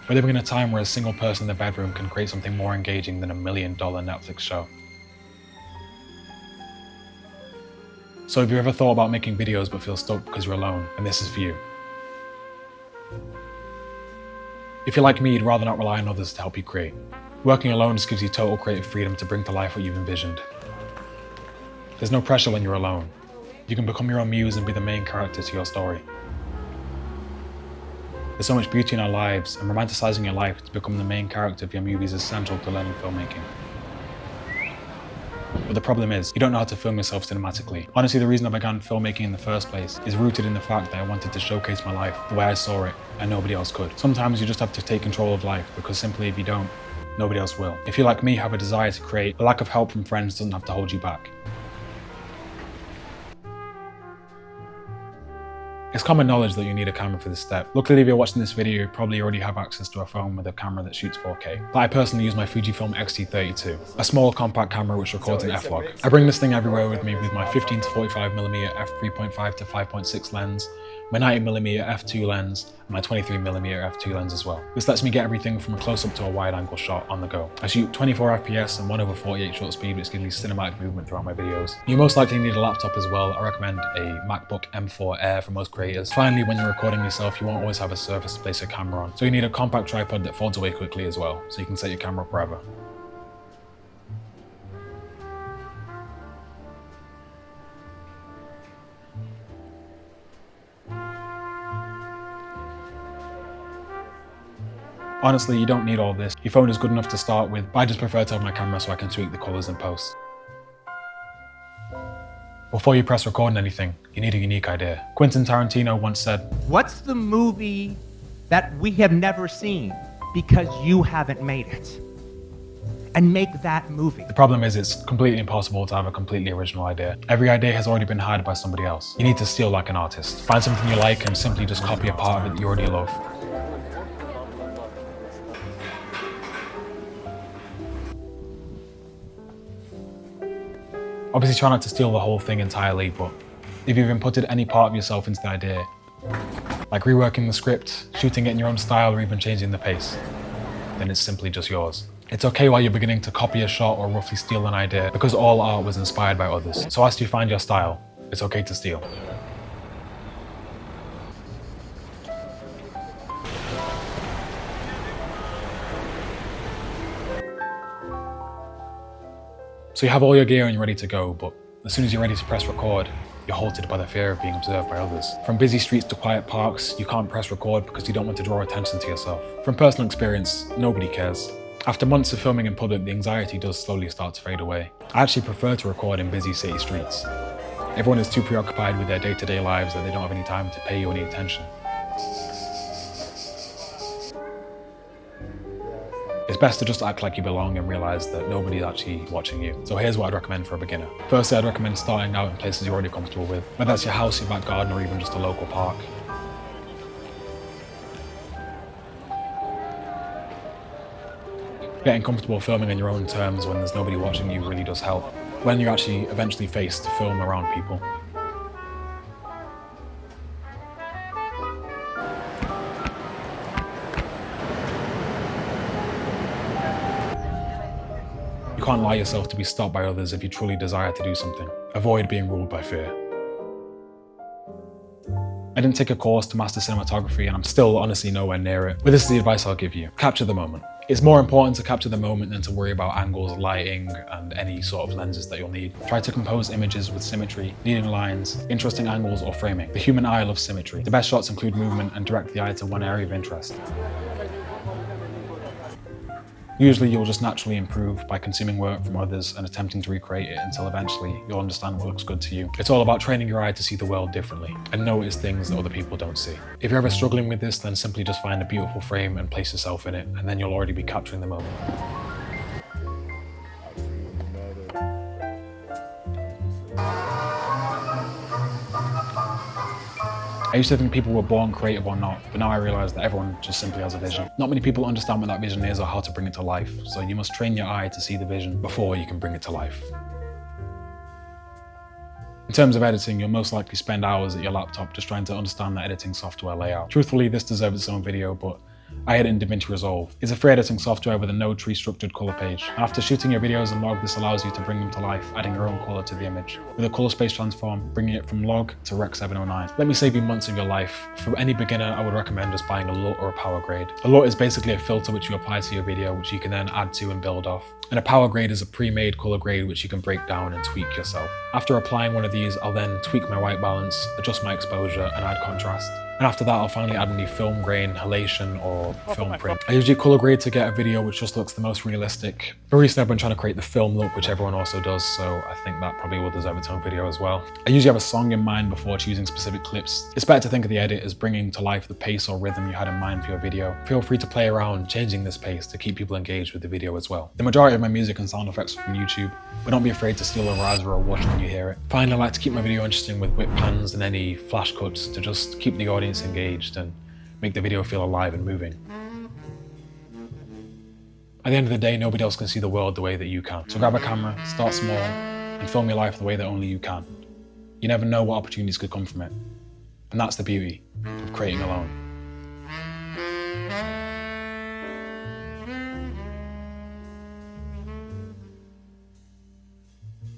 We're living in a time where a single person in the bedroom can create something more engaging than $1 million Netflix show. So if you ever thought about making videos but feel stuck because you're alone, then this is for you. If you're like me, you'd rather not rely on others to help you create. Working alone just gives you total creative freedom to bring to life what you've envisioned. There's no pressure when you're alone. You can become your own muse and be the main character to your story. There's so much beauty in our lives, and romanticizing your life to become the main character of your movie is essential to learning filmmaking. But the problem is, you don't know how to film yourself cinematically. Honestly, the reason I began filmmaking in the first place is rooted in the fact that I wanted to showcase my life the way I saw it, and nobody else could. Sometimes you just have to take control of life, because simply if you don't, nobody else will. If you, like me, have a desire to create, a lack of help from friends doesn't have to hold you back. It's common knowledge that you need a camera for this step. Luckily, if you're watching this video, you probably already have access to a phone with a camera that shoots 4K. But I personally use my Fujifilm X-T32, a small compact camera which records in f-log. I bring this thing everywhere with me with my 15 to 45mm f3.5 to 5.6 lens, my 90mm f2 lens, and my 23mm f2 lens as well. This lets me get everything from a close-up to a wide-angle shot on the go. I shoot 24 FPS and 1/48 shutter speed, which gives me cinematic movement throughout my videos. You most likely need a laptop as well. I recommend a MacBook M4 Air for most creators. Finally, when you're recording yourself, you won't always have a surface to place your camera on, so you need a compact tripod that folds away quickly as well, so you can set your camera up wherever. Honestly, you don't need all this. Your phone is good enough to start with, but I just prefer to have my camera so I can tweak the colours in post. Before you press record on anything, you need a unique idea. Quentin Tarantino once said, "What's the movie that we have never seen because you haven't made it? And make that movie." The problem is it's completely impossible to have a completely original idea. Every idea has already been hired by somebody else. You need to steal like an artist. Find something you like and simply just copy a part of it that you already love. Obviously try not to steal the whole thing entirely, but if you've inputted any part of yourself into the idea, like reworking the script, shooting it in your own style, or even changing the pace, then it's simply just yours. It's okay while you're beginning to copy a shot or roughly steal an idea, because all art was inspired by others. So as you find your style, it's okay to steal. So you have all your gear and you're ready to go, but as soon as you're ready to press record, you're halted by the fear of being observed by others. From busy streets to quiet parks, you can't press record because you don't want to draw attention to yourself. From personal experience, nobody cares. After months of filming in public, the anxiety does slowly start to fade away. I actually prefer to record in busy city streets. Everyone is too preoccupied with their day-to-day lives that they don't have any time to pay you any attention. It's best to just act like you belong and realize that nobody's actually watching you. So here's what I'd recommend for a beginner. Firstly, I'd recommend starting out in places you're already comfortable with, whether that's your house, your back garden, or even just a local park. Getting comfortable filming on your own terms when there's nobody watching you really does help, when you're actually eventually faced to film around people. You can't allow yourself to be stopped by others if you truly desire to do something. Avoid being ruled by fear. I didn't take a course to master cinematography and I'm still honestly nowhere near it, but this is the advice I'll give you. Capture the moment. It's more important to capture the moment than to worry about angles, lighting, and any sort of lenses that you'll need. Try to compose images with symmetry, leading lines, interesting angles, or framing. The human eye loves symmetry. The best shots include movement and direct the eye to one area of interest. Usually you'll just naturally improve by consuming work from others and attempting to recreate it until eventually you'll understand what looks good to you. It's all about training your eye to see the world differently and notice things that other people don't see. If you're ever struggling with this, then simply just find a beautiful frame and place yourself in it, and then you'll already be capturing the moment. I used to think people were born creative or not, but now I realise that everyone just simply has a vision. Not many people understand what that vision is or how to bring it to life, so you must train your eye to see the vision before you can bring it to life. In terms of editing, you'll most likely spend hours at your laptop just trying to understand the editing software layout. Truthfully, this deserves its own video, but I edit in DaVinci Resolve. It's a free editing software with a node tree structured color page. After shooting your videos in log, this allows you to bring them to life, adding your own color to the image. With a color space transform, bringing it from log to Rec 709. Let me save you months of your life. For any beginner, I would recommend just buying a LUT or a power grade. A LUT is basically a filter which you apply to your video, which you can then add to and build off. And a power grade is a pre-made color grade which you can break down and tweak yourself. After applying one of these, I'll then tweak my white balance, adjust my exposure, and add contrast. And after that, I'll finally add any film grain, halation, or film print. I usually color grade to get a video which just looks the most realistic. But recently I've been trying to create the film look, which everyone also does, so I think that probably will deserve its own video as well. I usually have a song in mind before choosing specific clips. It's better to think of the edit as bringing to life the pace or rhythm you had in mind for your video. Feel free to play around changing this pace to keep people engaged with the video as well. The majority of my music and sound effects are from YouTube, but don't be afraid to steal a riser or watch when you hear it. Finally, I like to keep my video interesting with whip pans and any flash cuts to just keep the audience engaged and make the video feel alive and moving. At the end of the day, nobody else can see the world the way that you can. So grab a camera, start small, and film your life the way that only you can. You never know what opportunities could come from it. And that's the beauty of creating alone.